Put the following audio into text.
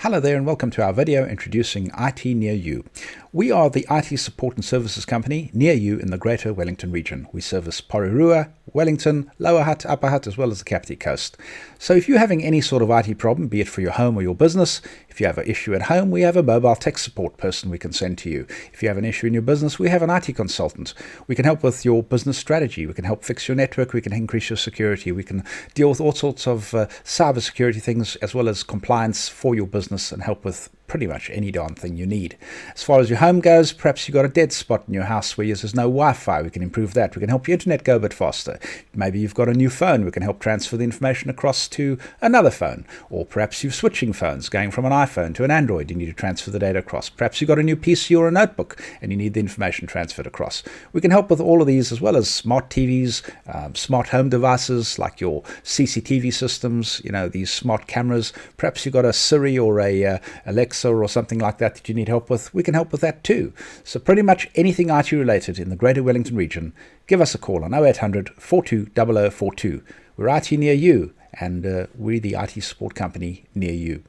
Hello there and welcome to our video introducing IT Near You. We are the IT support and services company near you in the Greater Wellington Region. We service Porirua, Wellington, Lower Hutt, Upper Hutt, as well as the Kapiti Coast. So if you're having any sort of IT problem, be it for your home or your business, if you have an issue at home, we have a mobile tech support person we can send to you. If you have an issue in your business, we have an IT consultant. We can help with your business strategy. We can help fix your network. We can increase your security. We can deal with all sorts of cyber security things as well as compliance for your business and help with pretty much any darn thing you need. As far as your home goes, perhaps you've got a dead spot in your house where there's no Wi-Fi. We can improve that. We can help your internet go a bit faster. Maybe you've got a new phone. We can help transfer the information across to another phone. Or perhaps you're switching phones, going from an iPhone to an Android. You need to transfer the data across. Perhaps you've got a new PC or a notebook and you need the information transferred across. We can help with all of these as well as smart TVs, smart home devices like your CCTV systems, these smart cameras. Perhaps you've got a Siri or a Alexa or something like that that you need help with. We can help with that too. So pretty much anything IT related in the Greater Wellington region, give us a call on 0800 42 0042. We're IT near you, and we're the IT support company near you.